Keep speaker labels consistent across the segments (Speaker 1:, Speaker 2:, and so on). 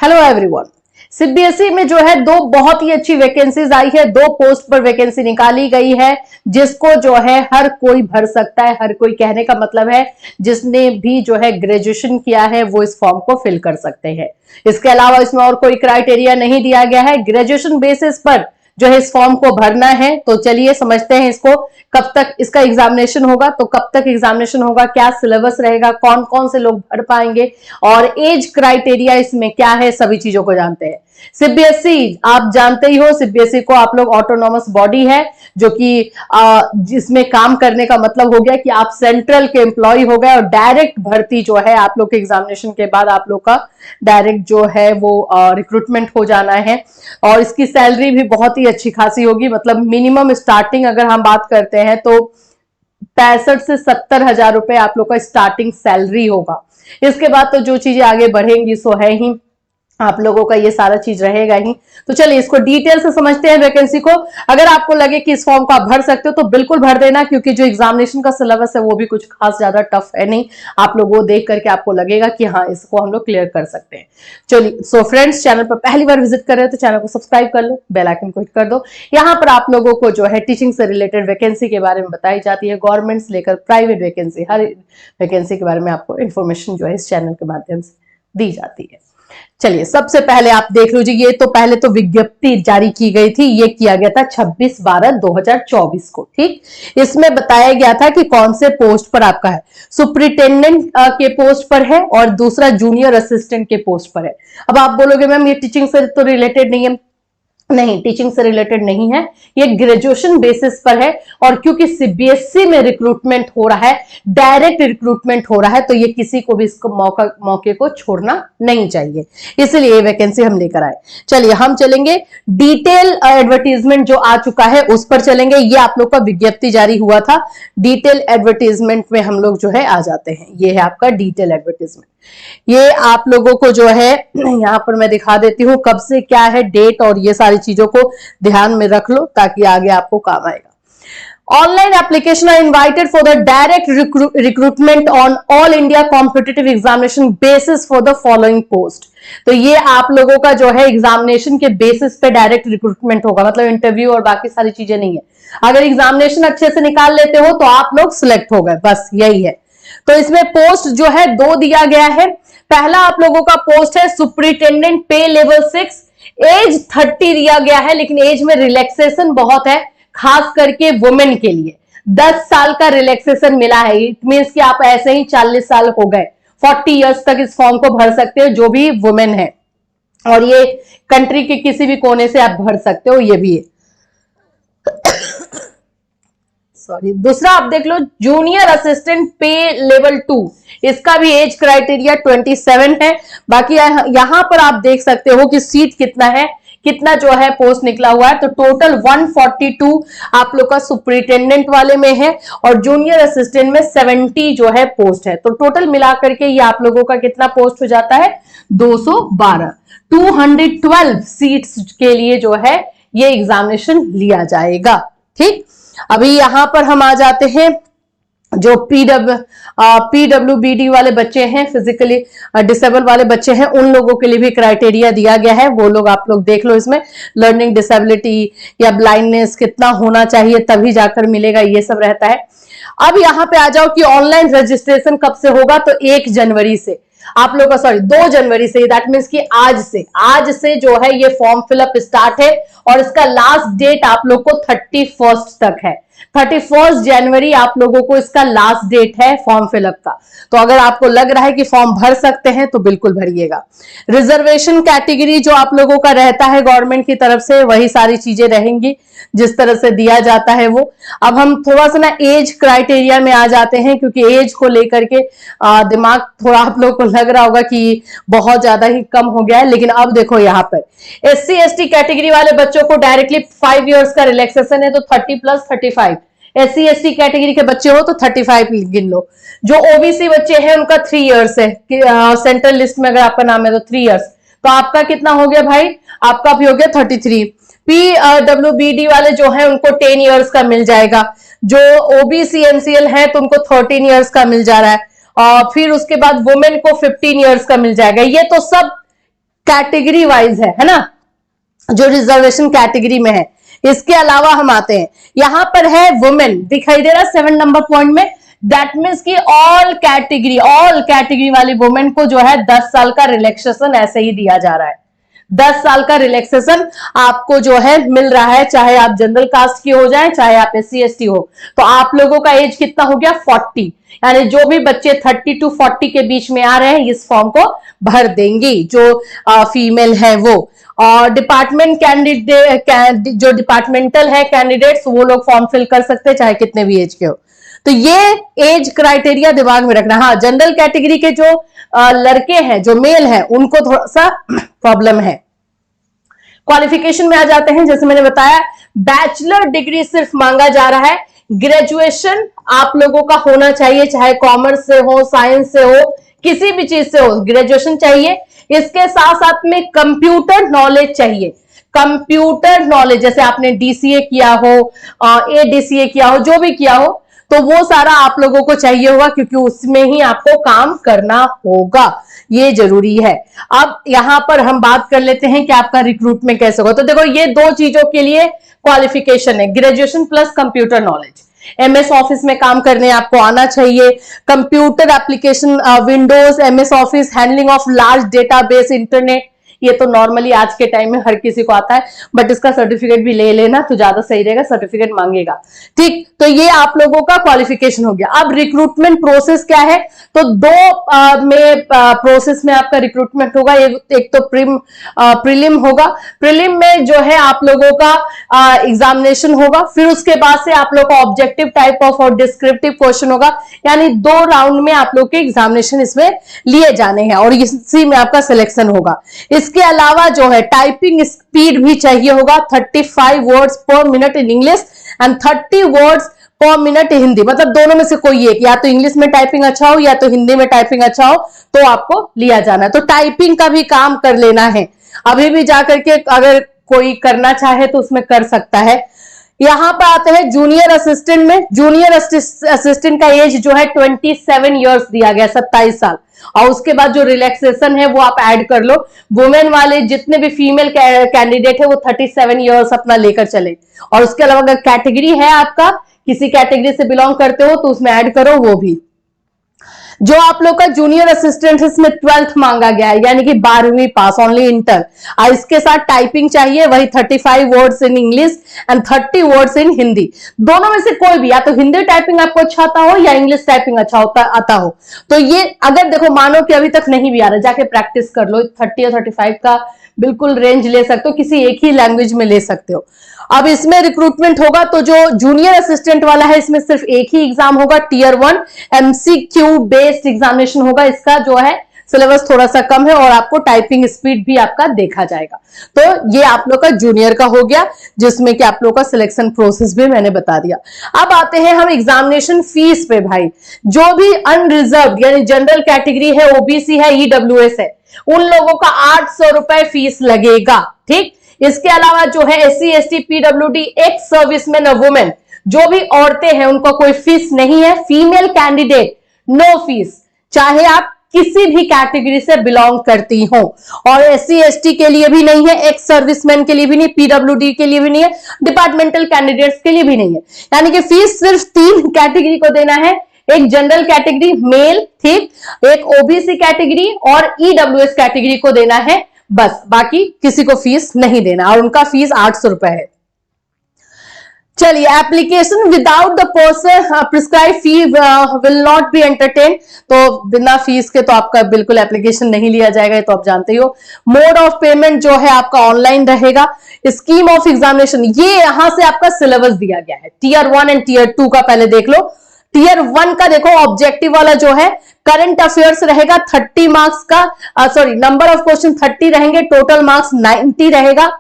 Speaker 1: Hello everyone. CBSE में जो है दो बहुत ही अच्छी वैकेंसीज आई है, दो पोस्ट पर वैकेंसी निकाली गई है जिसको जो है हर कोई भर सकता है। हर कोई कहने का मतलब है जिसने भी जो है ग्रेजुएशन किया है वो इस फॉर्म को फिल कर सकते हैं। इसके अलावा इसमें और कोई क्राइटेरिया नहीं दिया गया है, ग्रेजुएशन बेसिस पर जो है इस फॉर्म को भरना है। तो चलिए समझते हैं इसको, कब तक इसका एग्जामिनेशन होगा, तो कब तक एग्जामिनेशन होगा, क्या सिलेबस रहेगा, कौन कौन से लोग भर पाएंगे और एज क्राइटेरिया इसमें क्या है, सभी चीजों को जानते हैं। सीबीएसई आप जानते ही हो, सीबीएसई को आप लोग ऑटोनॉमस बॉडी है जो कि जिसमें काम करने का मतलब हो गया कि आप सेंट्रल के एम्प्लॉय हो गए और डायरेक्ट भर्ती जो है आप लोग के एग्जामिनेशन के बाद आप लोग का डायरेक्ट जो है वो रिक्रूटमेंट हो जाना है। और इसकी सैलरी भी बहुत ही अच्छी खासी होगी, मतलब मिनिमम स्टार्टिंग अगर हम बात करते हैं तो 65 से 70 हजार रुपए आप लोग का स्टार्टिंग सैलरी होगा। इसके बाद तो जो चीजें आगे बढ़ेंगी सो है ही, आप लोगों का ये सारा चीज रहेगा ही। तो चलिए इसको डिटेल से समझते हैं वैकेंसी को। अगर आपको लगे कि इस फॉर्म को आप भर सकते हो तो बिल्कुल भर देना, क्योंकि जो एग्जामिनेशन का सिलेबस है वो भी कुछ खास ज्यादा टफ है नहीं। आप लोग वो देख करके आपको लगेगा कि हाँ इसको हम लोग क्लियर कर सकते हैं। चलिए सो फ्रेंड्स, चैनल पर पहली बार विजिट कर रहे हो तो चैनल को सब्सक्राइब कर लो, बेल आइकन को हिट कर दो। यहाँ पर आप लोगों को जो है टीचिंग से रिलेटेड वैकेंसी के बारे में बताई जाती है, गवर्नमेंट से लेकर प्राइवेट वैकेंसी, हर वैकेंसी के बारे में आपको इन्फॉर्मेशन जो है इस चैनल के माध्यम से दी जाती है। चलिए सबसे पहले आप देख लीजिए, ये तो पहले तो विज्ञप्ति जारी की गई थी, ये किया गया था 26/12/2024 को। ठीक, इसमें बताया गया था कि कौन से पोस्ट पर आपका है, सुपरिटेंडेंट के पोस्ट पर है और दूसरा जूनियर असिस्टेंट के पोस्ट पर है। अब आप बोलोगे मैम ये टीचिंग से तो रिलेटेड नहीं है। नहीं, टीचिंग से रिलेटेड नहीं है, ये ग्रेजुएशन बेसिस पर है। और क्योंकि सीबीएसई में रिक्रूटमेंट हो रहा है, डायरेक्ट रिक्रूटमेंट हो रहा है, तो ये किसी को भी इसको मौके को छोड़ना नहीं चाहिए, इसलिए ये वैकेंसी हम लेकर आए। चलिए हम चलेंगे डिटेल एडवर्टीजमेंट जो आ चुका है उस पर चलेंगे। ये आप लोग का विज्ञप्ति जारी हुआ था, डिटेल एडवर्टीजमेंट में हम लोग जो है आ जाते हैं। ये है आपका डिटेल एडवर्टीजमेंट। ये आप लोगों को जो है यहाँ पर मैं दिखा देती हूँ कब से क्या है डेट, और ये सारी चीजों को ध्यान में रख लो ताकि आगे आपको काम आएगा। Online application are invited for the direct recruitment on all India competitive examination basis for the following post. तो ये आप लोगों का जो है एग्जामिनेशन के बेसिस पे डायरेक्ट रिक्रूटमेंट होगा, मतलब इंटरव्यू और बाकी सारी चीजें नहीं है। अगर एग्जामिनेशन अच्छे से निकाल लेते हो तो आप लोग सिलेक्ट हो गए, बस यही है। तो इसमें पोस्ट जो है दो दिया गया है। पहला आप लोगों का पोस्ट है सुपरिटेंडेंट पे लेवल 6, एज 30 दिया गया है, लेकिन एज में रिलैक्सेशन बहुत है, खास करके वुमेन के लिए 10 साल का रिलैक्सेशन मिला है। इट मींस कि आप ऐसे ही 40 साल हो गए, 40 इयर्स तक इस फॉर्म को भर सकते हो जो भी वुमेन है, और ये कंट्री के किसी भी कोने से आप भर सकते हो, ये भी है। सॉरी, दूसरा आप देख लो जूनियर असिस्टेंट पे लेवल 2, इसका भी एज क्राइटेरिया 27 है। बाकी यहां पर आप देख सकते हो कि सीट कितना है, कितना जो है पोस्ट निकला हुआ है। तो टोटल 142 आप लोग का सुपरिटेंडेंट वाले में है और जूनियर असिस्टेंट में 70 जो है पोस्ट है। तो टोटल मिलाकर के ये आप लोगों का कितना पोस्ट हो जाता है, 212। 212 सीट्स के लिए जो है ये एग्जामिनेशन लिया जाएगा। ठीक, अभी यहां पर हम आ जाते हैं जो पीडब्ल्यूबीडी वाले बच्चे हैं, फिजिकली डिसेबल वाले बच्चे हैं, उन लोगों के लिए भी क्राइटेरिया दिया गया है। वो लोग आप लोग देख लो, इसमें लर्निंग डिसेबिलिटी या ब्लाइंडनेस कितना होना चाहिए तभी जाकर मिलेगा, ये सब रहता है। अब यहां पे आ जाओ कि ऑनलाइन रजिस्ट्रेशन कब से होगा, तो 1 जनवरी से आप लोग का, सॉरी 2 जनवरी से, दैट मीन्स कि आज से जो है ये फॉर्म फिलअप स्टार्ट है और इसका लास्ट डेट आप लोग को 31 तक है। 31 जनवरी आप लोगों को इसका लास्ट डेट है फॉर्म फिलअप का। तो अगर आपको लग रहा है कि फॉर्म भर सकते हैं तो बिल्कुल भरिएगा। रिजर्वेशन कैटेगरी जो आप लोगों का रहता है गवर्नमेंट की तरफ से, वही सारी चीजें रहेंगी जिस तरह से दिया जाता है वो। अब हम थोड़ा सा ना एज क्राइटेरिया में आ जाते हैं, क्योंकि एज को लेकर के दिमाग थोड़ा आप लोगों को लग रहा होगा कि बहुत ज्यादा ही कम हो गया है, लेकिन अब देखो यहाँ पर SC/ST कैटेगरी वाले बच्चों को डायरेक्टली 5 इयर्स का रिलैक्सेशन है, तो 30 + 35। SC/ST कैटेगरी के बच्चे हो तो 35 गिन लो। जो ओबीसी बच्चे हैं उनका 3 इयर्स है, सेंट्रल लिस्ट में अगर आपका नाम है तो 3 इयर्स। तो आपका कितना हो गया भाई, आपका भी हो गया 33। पीडब्ल्यूबीडी वाले जो है उनको 10 इयर्स का मिल जाएगा। जो ओबीसी एनसीएल है तो उनको 13 इयर्स का मिल जा रहा है, और फिर उसके बाद वुमेन को 15 इयर्स का मिल जाएगा। ये तो सब कैटेगरी वाइज है ना, जो रिजर्वेशन कैटेगरी में है। इसके अलावा हम आते हैं, यहां पर है वुमेन, दिखाई दे रहा 7 नंबर पॉइंट में। दैट मीन्स कि ऑल कैटेगरी वाली वुमेन को जो है 10 साल का रिलैक्सेशन ऐसे ही दिया जा रहा है। 10 साल का रिलैक्सेशन आपको जो है मिल रहा है, चाहे आप जनरल कास्ट की हो जाए, चाहे आप SC ST हो। तो आप लोगों का एज कितना हो गया 40, यानी जो भी बच्चे 30 to 40 के बीच में आ रहे हैं इस फॉर्म को भर देंगी, जो फीमेल है वो। और डिपार्टमेंट कैंडिडेट, जो डिपार्टमेंटल है कैंडिडेट्स, वो लोग फॉर्म फिल कर सकते हैं चाहे कितने भी एज के हो। तो ये एज क्राइटेरिया दिमाग में रखना। हाँ, जनरल कैटेगरी के जो लड़के हैं, जो मेल हैं, उनको थोड़ा सा प्रॉब्लम है। क्वालिफिकेशन में आ जाते हैं, जैसे मैंने बताया बैचलर डिग्री सिर्फ मांगा जा रहा है। ग्रेजुएशन आप लोगों का होना चाहिए, चाहे कॉमर्स से हो, साइंस से हो, किसी भी चीज से हो, ग्रेजुएशन चाहिए। इसके साथ साथ में कंप्यूटर नॉलेज चाहिए। कंप्यूटर नॉलेज, जैसे आपने DCA किया हो, ADCA किया हो, जो भी किया हो, तो वो सारा आप लोगों को चाहिए होगा, क्योंकि उसमें ही आपको काम करना होगा, ये जरूरी है। अब यहां पर हम बात कर लेते हैं कि आपका रिक्रूटमेंट कैसे होगा। तो देखो, ये 2 चीजों के लिए क्वालिफिकेशन है, graduation plus computer knowledge. MS office में काम करने आपको आना चाहिए। Computer application, Windows, MS office, handling of large database, internet, ये तो नॉर्मली आज के टाइम में हर किसी को आता है, बट इसका सर्टिफिकेट भी ले लेना तो ज्यादा सही रहेगा, सर्टिफिकेट मांगेगा। ठीक, तो ये आप लोगों का क्वालिफिकेशन हो गया। अब रिक्रूटमेंट प्रोसेस क्या है, तो 2 में प्रोसेस में आपका रिक्रूटमेंट होगा। एक तो प्रीलिम होगा। प्रीलिम में जो है आप लोगों का एग्जामिनेशन होगा, फिर उसके बाद से आप लोग का ऑब्जेक्टिव टाइप ऑफ और डिस्क्रिप्टिव क्वेश्चन होगा, यानी 2 राउंड में आप लोग के एग्जामिनेशन इसमें लिए जाने हैं और इसी में आपका सिलेक्शन होगा। इसके अलावा जो है टाइपिंग स्पीड भी चाहिए होगा, 35 वर्ड्स पर minute in English and 30 words पर मिनट हिंदी। मतलब दोनों में से कोई एक, या तो इंग्लिश में टाइपिंग अच्छा हो या तो हिंदी में टाइपिंग अच्छा हो, तो आपको लिया जाना है। तो टाइपिंग का भी काम कर लेना है। अभी भी जाकर के अगर कोई करना चाहे तो उसमें कर सकता है। यहां पर आते हैं जूनियर असिस्टेंट में। जूनियर असिस्टेंट का एज जो है 27 ईयर्स दिया गया, 27 साल। और उसके बाद जो रिलैक्सेशन है वो आप ऐड कर लो। वुमेन वाले जितने भी फीमेल कैंडिडेट है वो 37 ईयर्स अपना लेकर चले। और उसके अलावा अगर कैटेगरी है आपका, किसी कैटेगरी से बिलोंग करते हो, तो उसमें ऐड करो वो भी। जो आप लोग का जूनियर असिस्टेंट है, इसमें 12th मांगा गया है, यानी कि 12वीं पास, ओनली इंटर। और इसके साथ टाइपिंग चाहिए, वही 35 words in English and 30 words in Hindi. दोनों में से कोई भी, या तो हिंदी टाइपिंग आपको अच्छा आता हो या इंग्लिश टाइपिंग अच्छा आता हो। तो ये अगर देखो, मानो कि अभी तक नहीं भी आ रहा, जाके प्रैक्टिस कर लो। 30 या 35 का बिल्कुल रेंज ले सकते हो, किसी एक ही लैंग्वेज में ले सकते हो। अब इसमें रिक्रूटमेंट होगा, तो जो जूनियर असिस्टेंट वाला है इसमें सिर्फ एक ही एग्जाम होगा, Tier 1 MCQ बेस्ड एग्जामिनेशन होगा। इसका जो है सिलेबस थोड़ा सा कम है और आपको टाइपिंग स्पीड भी आपका देखा जाएगा। तो ये आप लोग का जूनियर का हो गया, जिसमें कि आप लोग का सिलेक्शन प्रोसेस भी मैंने बता दिया। अब आते हैं हम एग्जामिनेशन फीस पे। भाई, जो भी अनरिजर्व यानी जनरल कैटेगरी है, OBC है, EWS है, उन लोगों का 800 रुपए फीस लगेगा। ठीक, इसके अलावा जो है SC ST PWD, ex serviceman और वुमेन, जो भी औरतें हैं, उनका कोई फीस नहीं है। फीमेल कैंडिडेट नो फीस, चाहे आप किसी भी कैटेगरी से बिलोंग करती हो। और SC ST के लिए भी नहीं है, एक्स सर्विसमैन के लिए भी नहीं, PWD के लिए भी नहीं है, डिपार्टमेंटल कैंडिडेट्स के लिए भी नहीं है। यानी कि फीस सिर्फ 3 कैटेगरी को देना है, एक जनरल कैटेगरी मेल, ठीक, एक OBC कैटेगरी और EWS कैटेगरी को देना है, बस। बाकी किसी को फीस नहीं देना, और उनका फीस 800 रुपए है। चलिए, application without the person prescribe fee will not be entertain. तो बिना फीस के तो आपका बिल्कुल एप्लीकेशन नहीं लिया जाएगा, ये तो आप जानते ही हो। मोड ऑफ पेमेंट जो है आपका ऑनलाइन रहेगा। स्कीम ऑफ एग्जामिनेशन, ये यहां से आपका सिलेबस दिया गया है। Tier 1 एंड Tier 2 का पहले देख लो। Tier 1 का देखो, ऑब्जेक्टिव वाला जो है करंट अफेयर्स रहेगा, 30 मार्क्स का, सॉरी नंबर ऑफ क्वेश्चन 30 रहेंगे, टोटल मार्क्स 90 रहेगा।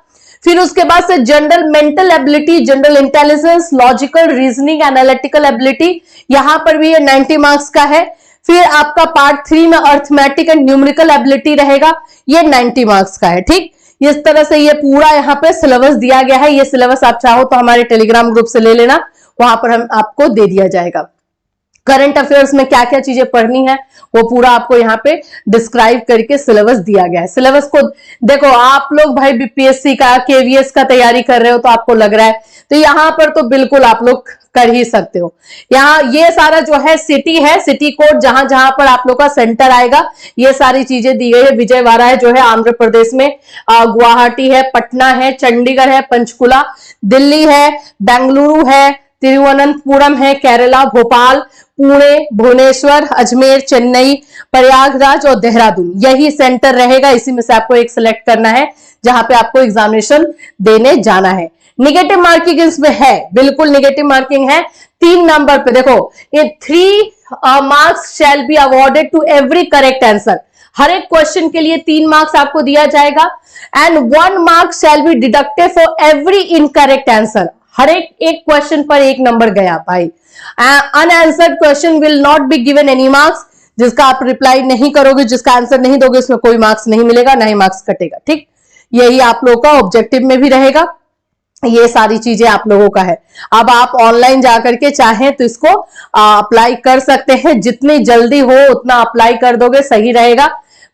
Speaker 1: फिर उसके बाद से general mental ability, general intelligence, logical reasoning, analytical ability, यहां पर भी ये 90 मार्क्स का है। फिर आपका पार्ट 3 में अर्थमेटिक एंड न्यूमेरिकल एबिलिटी रहेगा, ये 90 मार्क्स का है। ठीक, इस तरह से ये पूरा यहाँ पे सिलेबस दिया गया है। ये सिलेबस आप चाहो तो हमारे टेलीग्राम ग्रुप से ले लेना, वहां पर हम आपको दे दिया जाएगा। करंट अफेयर्स में क्या क्या चीजें पढ़नी है वो पूरा आपको यहाँ पे डिस्क्राइब करके सिलेबस दिया गया है। सिलेबस को देखो, आप लोग भाई बीपीएससी का, केवीएस का तैयारी कर रहे हो तो आपको लग रहा है, तो यहाँ पर तो बिल्कुल आप लोग कर ही सकते हो। यहाँ ये सारा जो है सिटी है, सिटी कोड जहां जहां पर आप लोग का सेंटर आएगा, ये सारी चीजें दी गई है। विजयवाड़ा है जो है आंध्र प्रदेश में, गुवाहाटी है, पटना है, चंडीगढ़ है, पंचकुला, दिल्ली है, बेंगलुरु है, तिरुवनंतपुरम है, केरला, भोपाल, पुणे, भुवनेश्वर, अजमेर, चेन्नई, प्रयागराज और देहरादून, यही सेंटर रहेगा। इसी में से आपको एक सिलेक्ट करना है जहां पे आपको एग्जामिनेशन देने जाना है। निगेटिव मार्किंग इसमें है, बिल्कुल निगेटिव मार्किंग है। 3 नंबर पे देखो, ये 3 marks shall be awarded to every correct answer. हर एक क्वेश्चन के लिए 3 मार्क्स आपको दिया जाएगा and 1 mark shall be deducted for every incorrect answer. हर एक क्वेश्चन पर 1 नंबर गया भाई। Unanswered question will not be given any marks. जिसका आप रिप्लाई नहीं करोगे, जिसका आंसर नहीं दोगे, उसमें कोई मार्क्स नहीं मिलेगा, ना ही मार्क्स कटेगा। ठीक, यही आप लोगों का ऑब्जेक्टिव में भी रहेगा। ये सारी चीजें आप लोगों का है। अब आप ऑनलाइन जाकर के चाहें तो इसको अप्लाई कर सकते हैं। जितनी जल्दी हो उतना अप्लाई कर दोगे सही रहेगा।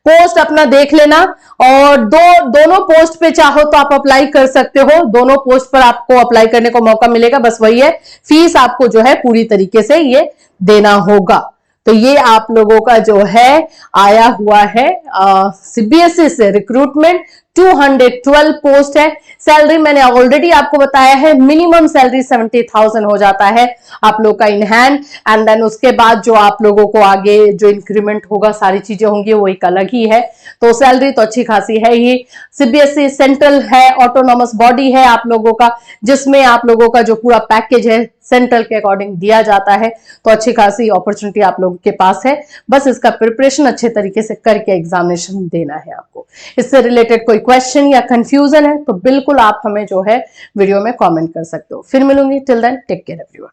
Speaker 1: पोस्ट अपना देख लेना, और दोनों पोस्ट पे चाहो तो आप अप्लाई कर सकते हो। दोनों पोस्ट पर आपको अप्लाई करने को मौका मिलेगा। बस वही है, फीस आपको जो है पूरी तरीके से ये देना होगा। तो ये आप लोगों का जो है आया हुआ है सीबीएसई से रिक्रूटमेंट। 212 पोस्ट है। सैलरी मैंने ऑलरेडी आपको बताया है, मिनिमम सैलरी 70,000 हो जाता है आप लोग का इन हैंड। एंड देन उसके बाद जो आप लोगों को आगे जो इंक्रीमेंट होगा, सारी चीजें होंगी, वो एक अलग ही है। तो सैलरी तो अच्छी खासी है ही। सीबीएसई सेंट्रल है, ऑटोनॉमस बॉडी है आप लोगों का, जिसमें आप लोगों का जो पूरा पैकेज है सेंट्रल के अकॉर्डिंग दिया जाता है। तो अच्छी खासी अपॉर्चुनिटी आप लोगों के पास है। बस इसका प्रिपरेशन अच्छे तरीके से करके एग्जामिनेशन देना है आपको। इससे रिलेटेड कोई क्वेश्चन या कंफ्यूजन है तो बिल्कुल आप हमें जो है वीडियो में कमेंट कर सकते हो। फिर मिलूंगी, till then take care everyone.